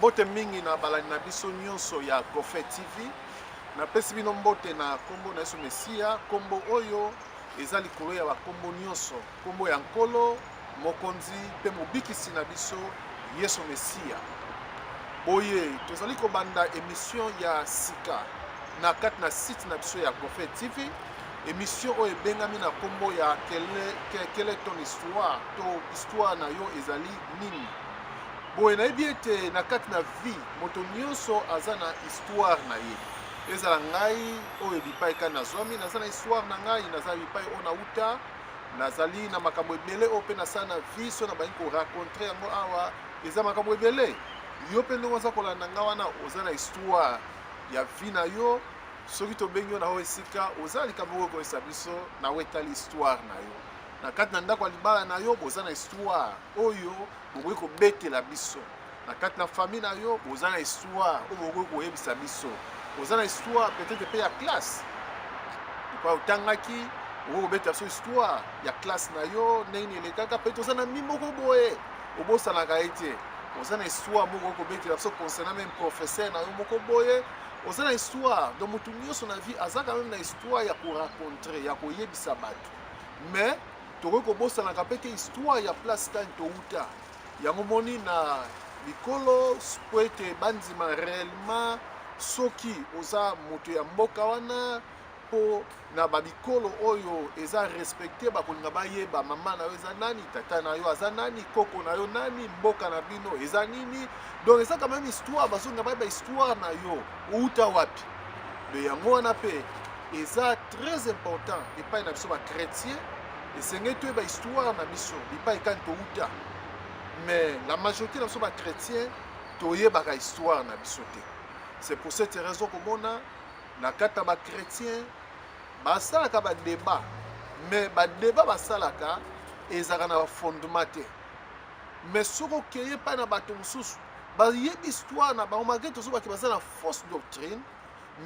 Mbote mingi na balani na biso nyonso ya Gofe TV. Na pesi bino mbote na kombo na Yesu Mesia, kombo oyo eza likolo ya bakombo nyonso, kombo ya nkolo mokonzi pe mobikisi na biso Yesu Mesia. Boye tozali kobanda émission ya sika na kati na site na biso ya Gofe TV. Émission oyo ebengami na kombo ya quelle est ton histoire, to histoire na yo ezali nini. Boye nayebi ete na kati na vie moto nyonso aza na histoire na ye. Ezala ngai oyo bipai ka nazwami, naza na histoire na ngai, naza bipai oyo nauta, nazali na makambo ebele oyo mpe nasala na vie so na balingi koracontre yango awa eza makambo ebele. Yo mpe ndenge oza kolanda nga wana oza na histoire ya vie na yo. Soki tobengi yo na oyo esika oza likambo oyo koyesa biso na wetali histoire na yo. Na kati na ndako ya libala na yo boza na histoire oyo bokoki kobetela biso. Na kati na famille na yo boza na histoire oyo bokoki koyebisa biso. Boza na histoire peut-être pe ya classe. Epa otangaki okoki kobetela biso histoire ya classe na yo ndenge elekaka pe toza na mimoko boye obosanaka ye te. Oza na histoire moko okoki kobetela biso concernant même professeur na yo moko boye. Oza na histoire donc motu nyonso na vie aza quand même na histoire ya koracontre ya koyebisa bato. Mais tokoki kobosanaka mpe te histoire ya place tani touta. Yango moni na likolo po ete bandima réellement soki oza moto ya mboka wana po na babikolo oyo eza respecté bakolinga bayeba mama na yo eza nani, tata na yo aza nani, koko na yo nani, mboka na bino eza nini. Donc eza quand même histoire bazonga bayeba histoire na yo outa wapi. Mais yango wana mpe eza très important epai na biso bachrétien. Esengeli toyeba histoire na biso bipai kani touta. Mais la majorité de nos chrétiens toyebaka histoire na biso te. C'est pour cette raison que mona na kata ba chrétien basalaka ba débat, mais ba débat basalaka ezaka na fondement te. Mais soko keye pa na bato mosusu ba yebi histoire na ba malgré tout ça ki basala fausse doctrine,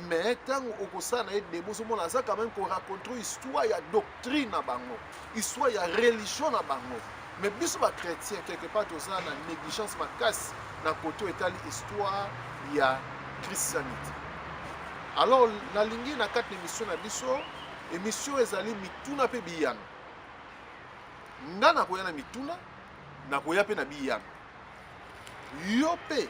mais tango okosala na débat so mona ça quand même ko raconter histoire ya doctrine na bango, histoire ya religion na bango. Mais biso ba chrétien quelque part toza na négligence makasi na côté etali histoire ya christianité. Alors nalingi na kati émission na biso, émission ezali mituna pe biyano. Nga na koya na mituna, na koya pe na biyano. Yo pe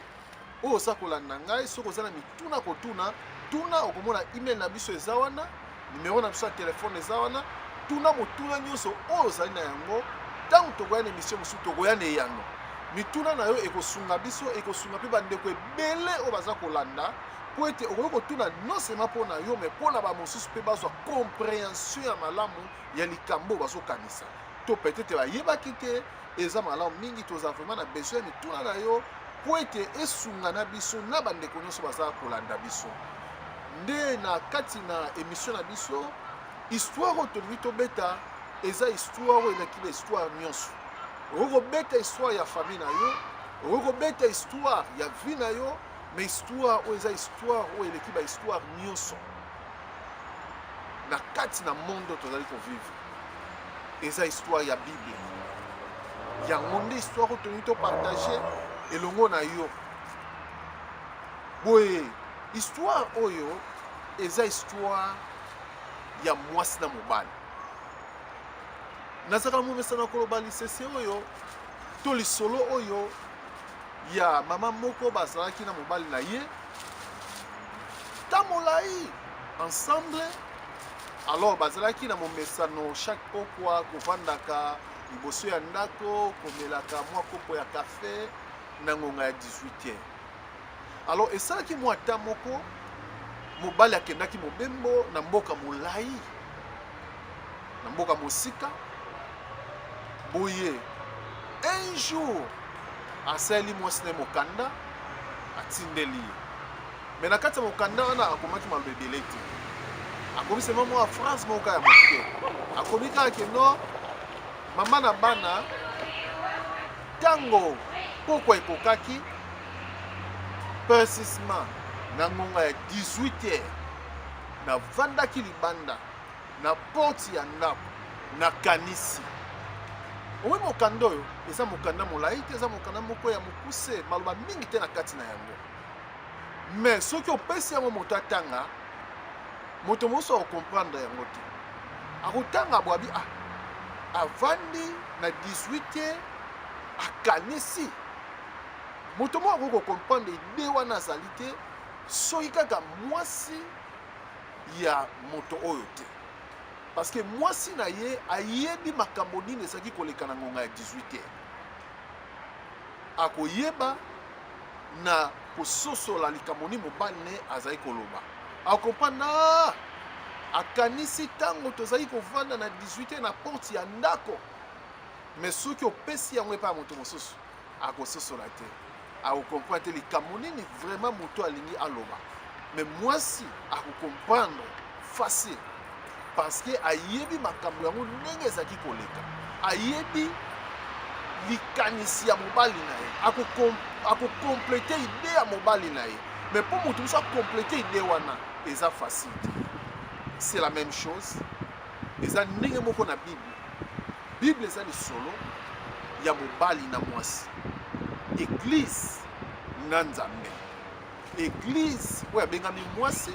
o sa kolanda ngai soko za na mituna kotuna, tuna okomona email na biso eza wana, numéro na biso ya téléphone eza wana, tuna motuna nyonso o zali na yango. Tant tokoya na émission mosusu tokoya na yano. Mituna na yo ekosunga biso, ekosunga pe bandeko ebele o baza kolanda. Po ete okoki kotuna non seulement mpona yo mais mpona bamosusu mpe bazwa compréhension ya malamu ya likambo bazokanisa. To peut-être bayebaki te eza malamu mingi toza vraiment na besoin ya mituna na yo po ete esunga na biso na bandeko nyonso baza kolanda biso. Nde na kati na émission na biso histoire oyo tolingi tobeta eza histoire oyo eleki na histoire nyonso. Okoki kobeta histoire ya famille na yo, okoki kobeta histoire ya vie na yo, mais histoire oyo eza histoire oyo eleki ba histoire nyonso na kati na monde tozali kovivre. Eza histoire ya Bible. Yango nde histoire oyo tolingi topartage elongo na yo. Boye histoire oyo eza histoire ya mwasi na mobali. Nazaka momesana koloba lisese oyo to lisolo oyo ya mama moko bazalaki na mobali na ye tamolai ensemble. Alors bazalaki na momesano chaque pokwa kovandaka liboso ya ndako komelaka mwa kopo ya kafe na ngonga ya 18h. Alors esalaki mwa ta moko mobali akendaki mobembo na mboka molai, na mboka mosika. Boye un jour asali mwasi na mokanda atindeli. Mais na kati ya mokanda wana akomaki maloba ebele te. Akomi sema mwa France moka ya moke. Akomi kaka ke no mama na bana tango pokwa ekokaki persistement na ngonga ya 18h na vandaki libanda na porte ya ndako na kanisi. owe mokanda oyo eza mokanda molai te, eza mokanda moko ya mokuse maloba mingi te na kati na yango. Mais soki opesi yango moto atanga, moto moso akomprendre yango te. Akotanga bwabi avandi na 18 akanisi. Moto mo akokomprendre ide wana azali te soki kaka mwasi ya moto oyo te. Parce que mwasi na ye ayebi makambo nini ezaki koleka na ngonga ya 18 akoyeba na kososola likambo nini mobali ne azali koloba. Akompana akanisi tango tozali kovanda na 18 na porte ya ndako. Mais soki opesi yango epa moto mosusu akososola te. Akokomprendre te likambo nini vraiment moto alingi aloba. Mais mwasi akokomprendre facile. Parce que ayebi makambo yango ndenge ezaki koleka. Ayebi likanisi ya mobali na ye. Akokomplete ide ya mobali na ye. Mais pour moto mosusu akomplete ide wana eza facile. C'est la même chose. Eza ndenge moko na Bible. Bible eza lisolo ya mobali na mwasi. Église na Nzambe. Église oyo abengami mwasi,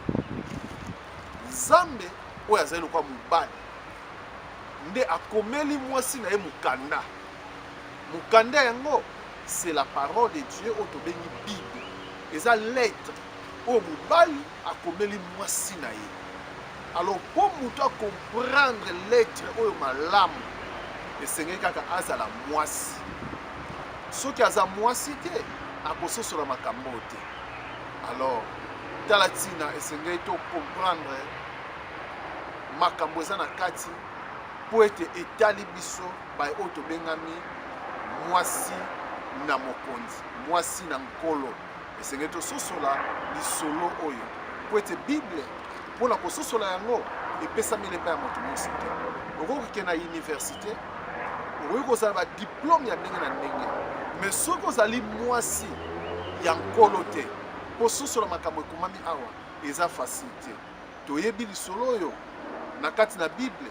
Nzambe oyo azali lokwa mobali nde akomeli mwasi na ye mokanda. Mokanda yango c'est la parole de Dieu oyo tobengi Bible. Eza lettre oyo mobali akomeli mwasi na ye. Alors pour moto comprendre lettre oyo malamu esengeli kaka azala mwasi. Soki aza mwasi te akososola makambo te. Alors tala tina esengeli to comprendre makambo eza na kati po ete etali biso ba oyo tobengami mwasi na mokonzi, mwasi na nkolo. Esengeli tososola lisolo oyo po ete Bible mpona kososola yango epesameli epai ya moto nyonso te. Okoki kokende na université, okoki kozala badiplome ya ndenge na ndenge, mais soki ozali mwasi ya nkolo te, kososola makambo ekomami awa eza facile te. Toyebi lisolo oyo na kati na Bible.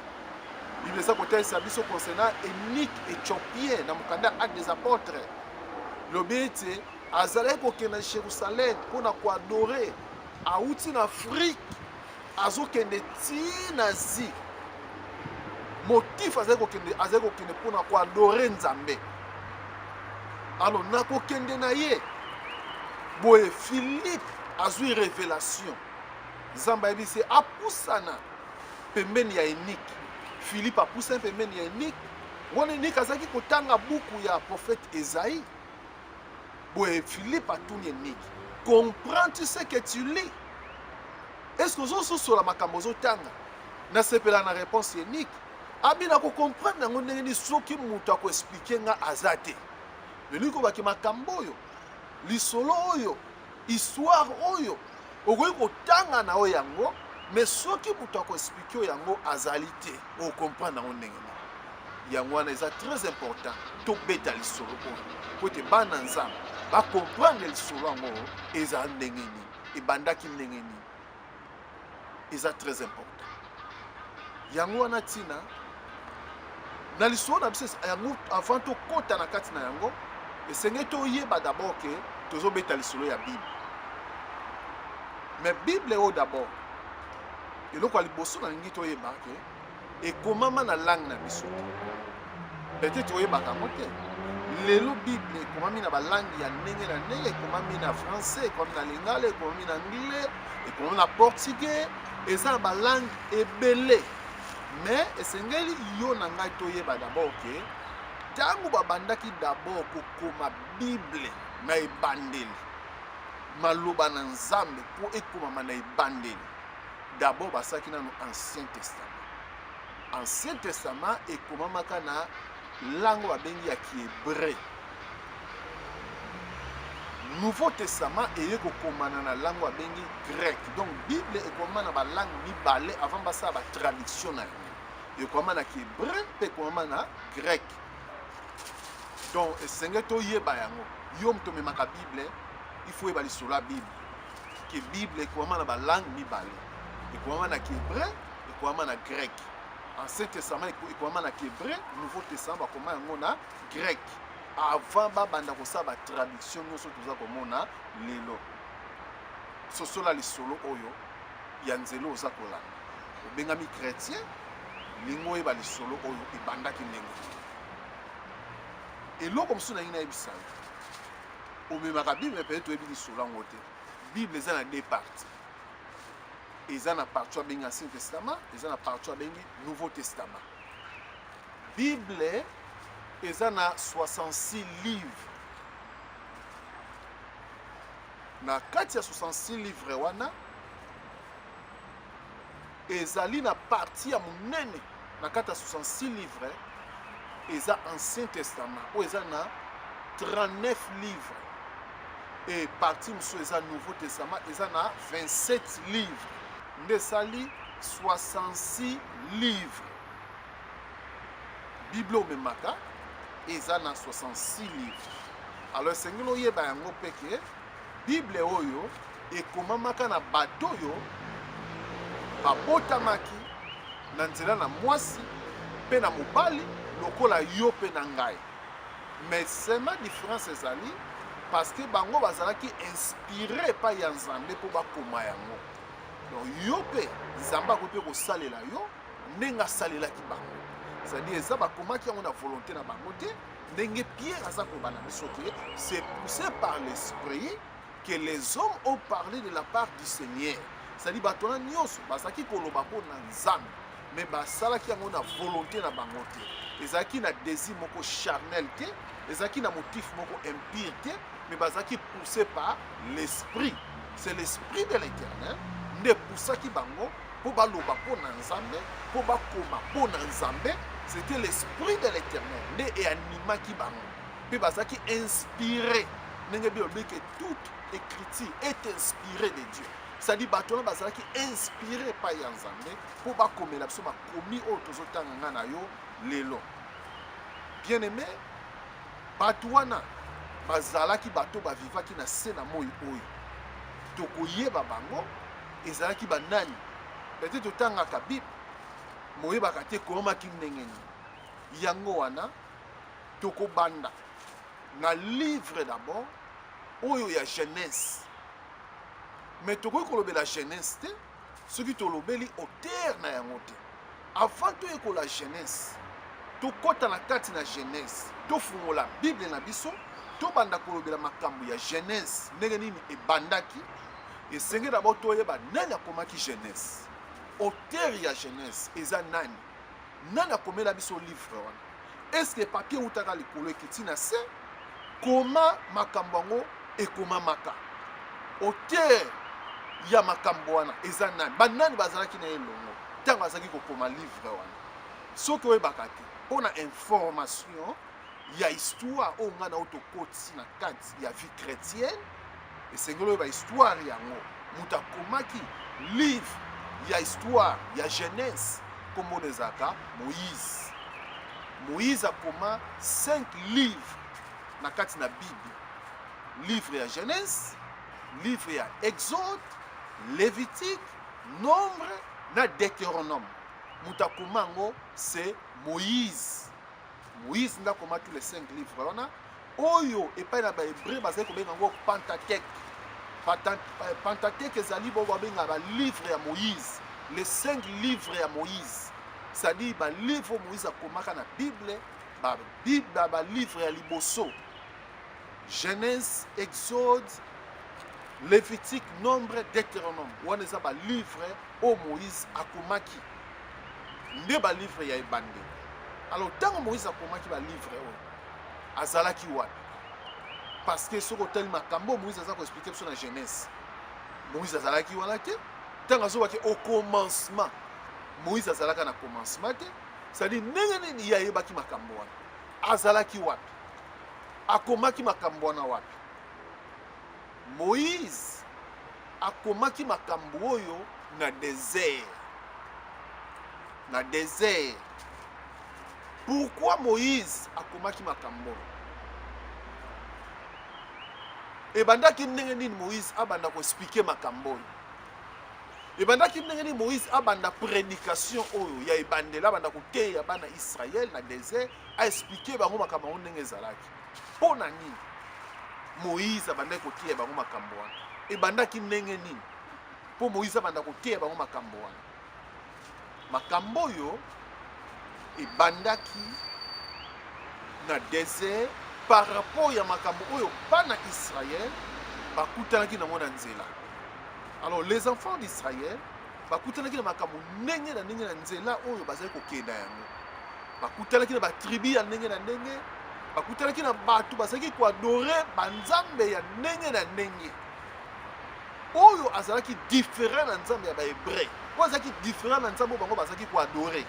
Bible eza kotalisa biso concernant Énike Éthiopien na mokanda Actes des Apôtres. Lobi ete azalaki kokende na Jérusalem mpona koadore, auti na Afrique azokende ti na Asie. Motif azali kokende mpona koadore Nzambe. Alors nakokende na ye boye Philippe azwi révélation. Nzambe ayebisi apusana pembeni ya Énike. Philippe apusana pembeni ya Énike. Wana Énike azalaki kotanga buku ya prophète Esaïe. Boye Philippe atuni Énike, comprends-tu ce que tu lis? Est-ce que ozososola makambo ozotanga? Nasepela na réponse Énike. Abina ko comprendre nango ndenge ni soki moto akoexplike nga aza te. Énike obaki makambo oyo, lisolo oyo, histoire oyo okoki kotanga na oyo yango, mais soki moto akoexplike oyo yango azali te, okomprendre nango ndenge na yango wana eza très important tobeta lisolo oyo po ete bana Nzambe bakomprendre lisolo yango eza ndenge nini, ebandaki ndenge nini. Eza très important. Yango wana tina na lisolo na biso yango avant tokota na kati na yango esengeli toyeba d'abord ke tozobeta lisolo ya Bible. Mais Bible oyo d'abord eloko ya liboso nalingi toyeba ke ekomama na langue na biso te. Peut-être oyebaka yango te. Lelo Bible ekomami na balangue ya ndenge na ndenge, ekomami na français, ekomami na lingala, ekomami na anglais, ekomami na portugais, eza na balangue ebele. Mais esengeli yo na ngai toyeba d'abord ke ntango babandaki d'abord kokoma Bible na ebandeli, maloba na Nzambe po ekomama na ebandeli, d'abord basaki nano Ancien Testament. Ancien Testament ekomamaka na langue babengi ya Kiebreu. Nouveau Testament eye kokomana na langue babengi grec. Donc Bible ekomama na balangue mibale avant basa ba traduction na yo. Ekomama na Kiebreu pe ekomama na grec. Donc esengeli toyeba yango. Yo moto memaka Bible, il faut yeba lisolo ya Bible. Que Bible ekomama na balangue mibale. Ekomama na Kiebreu, ekomama na grec. Ancien Testament ekomama na hébreu, Nouveau Testament bakoma yango na grec. Avant babanda kosala ba traduction nyonso toza komona lelo. Sosola lisolo oyo ya nzelo oza kolanda. Obengami chrétien, lingo oyeba lisolo oyo ebandaki ndenge. Eloko mosusu na ngai nayebisa yo, omemaka Bible peut-être oyebi lisolo yango te. Bible eza na deux parties. Eza na partie abengi Ancien Testament, eza na partie abengi Nouveau Testament. Bible eza na 66 livres. Na kati ya 66 livres wana ezali na partie ya monene na kati ya 66 livres eza Ancien Testament ou eza na 39 livres. Et partie mosusu eza Nouveau Testament eza na 27 livres. Nde sali 66 livres. Bible omemaka eza na 66 livres. Alors sengeli oyeba yango peke Bible oyo ekomamaka na bato oyo babotamaki na nzela na mwasi mpe na mobali lokola yo mpe na ngai. Mais seulement différence ezali parce que bango bazalaki inspiré pa ya Nzambe mpo bakoma yango. Donc yo mpe Nzambe akoki mpe kosalela yo ndenge asalelaki bango. C'est-à-dire eza bakomaki yango na volonté na bango te, ndenge Pierre aza kobana biso ke c'est poussé par l'esprit que les hommes ont parlé de la part du Seigneur. C'est-à-dire bato na nyonso bazalaki koloba mpo na Nzambe, mais basalaki yango na volonté na bango te. Ezalaki na désir moko charnel te, ezalaki na motif moko impur te, mais bazalaki poussé par l'esprit. C'est l'esprit de l'Éternel nde poussaki bango po baloba po na Nzambe, po bakoma po na Nzambe. C'était l'esprit de l'Éternel nde eanimaki bango. Pe bazalaki inspiré. Ndenge Bible que toute écriture est inspirée de Dieu. C'est-à-dire bato na bazalaki inspiré pa ya Nzambe po bakomela biso bakomi oyo tozotanga nga na yo lelo. Bien aimé, bato wana bazalaki bato bavivaki na se na moi oyo tokoyeba bango ezalaki banani. Peut-être totangaka Bible moyebaka te komaki ndenge nini. Yango wana tokobanda na livre d'abord oyo ya Genèse. Mais tokoki kolobela Genèse te soki tolobeli auteur na yango te. Avant toyekola Genèse, tokota na kati na Genèse, tofungola Bible na biso, tobanda kolobela makambo ya Genèse ndenge nini ebandaki. Esengeli d'abord toyeba nani akomaki Genèse. Auteur ya Genèse eza nani? Nani akomela biso livre wana? Est-ce que papier utaka likolo ekiti na se? Koma makambo yango ekomamaka? Auteur ya makambo wana eza nani? Banani bazalaki na elongo ntango azalaki kokoma livre wana? Soki oyebaka te mpona information ya histoire oyo nga na oyo tokoti na kati ya vie chrétienne, esengeli oyeba histoire yango. Moto akomaki livre ya histoire ya Genèse kombo ezalaka Moïse. Moïse akoma 5 livres na kati na Bible. Livre ya Genèse, livre ya Exode, Lévitique, Nombre na Deutéronome. Moto akoma yango c'est Moïse. Moïse nda koma tous les 5 livres wana oyo epai na bahébreu bazali kobenga yango Pentateuque. Pentateuque ezali bo babenga ba livre ya Moïse, les 5 livres ya Moïse. C'est-à-dire ba livre Moïse akomaka na Bible, ba livre ya liboso. Genèse, Exode, Lévitique, Nombre, Deutéronome. Wana eza ba livre o Moïse akomaki. Nde ba livre ya ebande. Alors tango Moïse akomaki ba livre oyo azalaki wapi? Parce que ce que makambo Moïse a expliqué sur la Genèse. Moïse azalaki wana te. Tango azobaki au commencement. Moïse azalaka na commencement te. C'est-à-dire ndenge nini yayebaki makambo wana? Azalaki wapi? Akomaki makambo wana wapi? Moïse akomaki makambo oyo na désert. Na désert. Pourquoi Moïse akomaki makambo? Ebandaki ndenge nini Moïse abanda ko expliquer makambo. ebandaki ndenge nini Moïse abanda prédication oyo ya ebandela abanda koteya bana Israël na désert aexplike bango makambo yango ndenge ezalaki mpo na nini Moïse abandaki koteya bango makambo wana ebandaki ndenge nini mpo Moïse abanda koteya bango makambo wana makambo oyo ebandaki na désert par rapport ya makambo oyo bana Israël bakutanaki nango na nzela. Alors les enfants d'Israël bakutanaki na makambo ndenge na ndenge na nzela oyo bazali kokenda yango bakutanaki na batribu ya ndenge na ndenge bakutanaki na bato bazalaki koadore banzambe ya ndenge na ndenge oyo azalaki différent na nzambe ya bahébreu oyo azalaki différent na nzambe oyo bango bazalaki koadore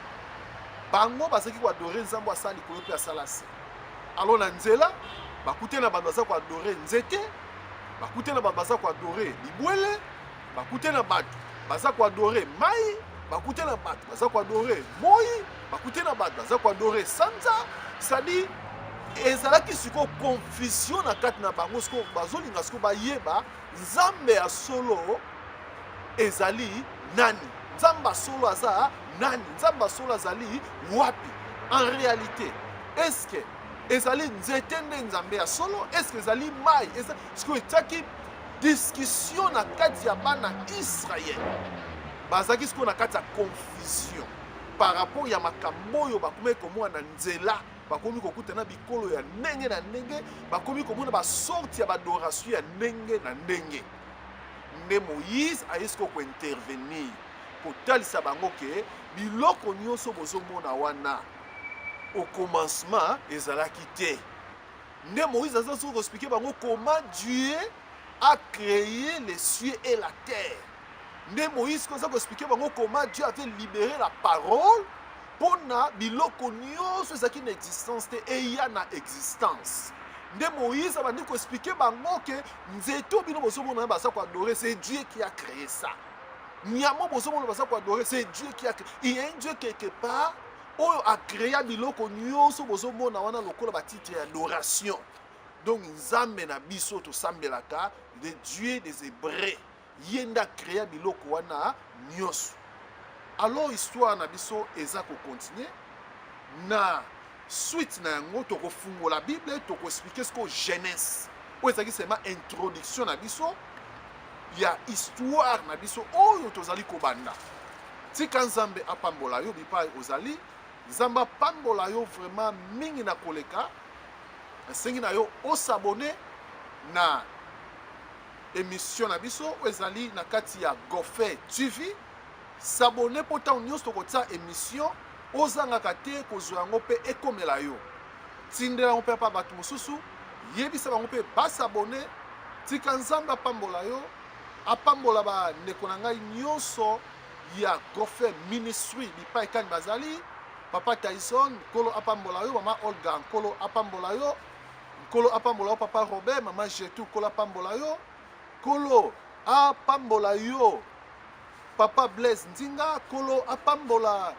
bango bazalaki koadore nzambe asala likolo mpe asala se. Alors na nzela bakute na bato baza koadore nzete bakute na bato baza koadore libwele bakute na bato baza koadore mai bakute na bato baza koadore moi bakute na bato baza koadore sanza sadi ezalaki siko confusion na kati na bango siko bazolinga siko bayeba nzambe ya solo ezali nani nzambe ya solo aza nani nzambe ya solo azali wapi en réalité est-ce que ezali nzete nde nzambe ya solo est-ce que ezali mai siko etiaki discussion na kati ya bana Israël bazaki siko na kati ya confusion par rapport ya makambo oyo bakomi komona na nzela bakomi kokutana bikolo ya ndenge na ndenge bakomi komona basorti ya badoration ya ndenge na ndenge nde Moïse aye siko kointervenir kotalisa bango ke biloko nyonso bozomona wana au commencement ezalaki te nde Moïse aza siko koexplike bango comment Dieu a créé les cieux et la terre. Nde Moïse comme ça pour expliquer comment Dieu avait libéré la parole pour na biloko nyonso ezaki na existence te et ya na existence. Nde Moïse a dit expliquer bango que nzeto bino bosomona basa ko adorer c'est Dieu qui a créé ça. Nyamo bosomona basa ko adorer c'est Dieu qui a créé. Il y a un Dieu quelque part oyo a créé biloko nyonso bosomona wana lokola ba titre d'adoration. Donc nzambe na biso to sambelaka de Dieu des Hébreux yenda créa biloko wana nyonso. Alors histoire na biso eza ko continuer na suite na yango to ko fungola Bible to ko expliquer ce que Genèse o ezaki sema introduction na biso ya histoire na biso oyo tozali ko banda tika nzambe apambola yo bipai ozali nzamba apambola yo vraiment mingi na koleka sengi na yo osabone na émission na biso ezali na kati ya Gofé TV s'abonner pour tant nyonso tokotia émission ozangaka te kozwa yango mpe ekomela yo tindela yango mpe pa bato mosusu yebisa bango mpe basabone tika nzambe apambola yo apambola bandeko na ngai nyonso ya Gofé Ministry bipai kani bazali papa Tyson kolo apambola yo mama Olga kolo apambola yo kolo apambola yo papa Robert mama Jetu kolo apambola yo kolo apambola yo papa Blaise Ndinga kolo apambola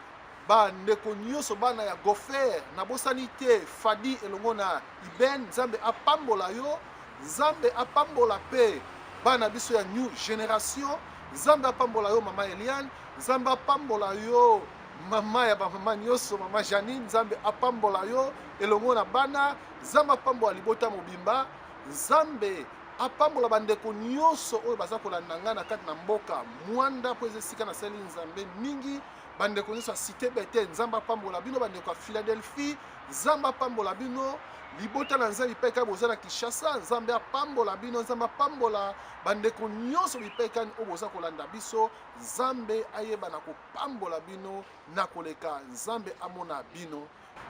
ba ndeko nyonso bana ya Gofé na bosani te Fadi elongo na Iben nzambe apambola yo nzambe apambola pe bana biso ya new generation nzambe apambola yo mama Eliane nzambe apambola yo mama ya bamama nyonso mama Janine nzambe apambola yo elongo na bana nzambe apambola libota mobimba nzambe apambola bandeko nyonso oyo baza kolanda nga na kati na mboka mwanda po ezesika na sali nzambe mingi bandeko nyonso ya cité Bethel nzambe apambola bino bandeko ya Philadelphie nzambe apambola bino libota na nzambe bipai kani boza na Kinshasa nzambe apambola bino nzambe apambola bandeko nyonso bipai kani oyo boza kolanda biso nzambe ayeba na kopambola bino na koleka nzambe amona bino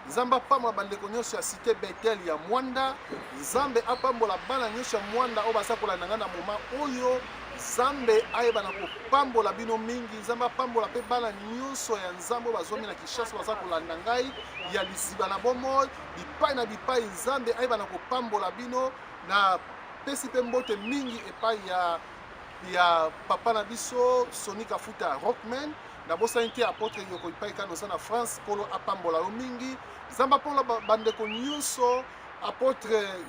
nzambe apambola bandeko nyonso ya cité Bethel ya mwanda nzambe apambola bana nyonso ya mwanda oyo baza kolanda nga na moma oyo nzambe ayeba na kopambola bino mingi nzambe apambola mpe bana nyonso ya nzambe oyo bazomi na Kinshasa baza kolanda ngai ya liziba na bomoi bipai na bipai nzambe ayeba na kopambola bino na pesi mpe mbote mingi epai ya papa na biso Sonika Futa Rockman na bosani te apôtre yoko bipai kano oza na France kolo apambola yo mingi nzambe apambola bandeko nyonso apôtre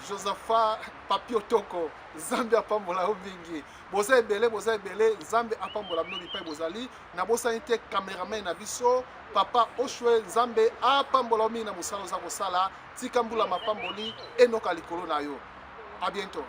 Josaphat Papi Otoko Nzambe apambola yo mingi boza ebele Nzambe apambola bino bipai bozali na bosani te cameraman na biso papa Oshwe Nzambe apambola yo mingi na mosala oza kosala tika mbula mapamboli enoka likolo na yo. À bientôt.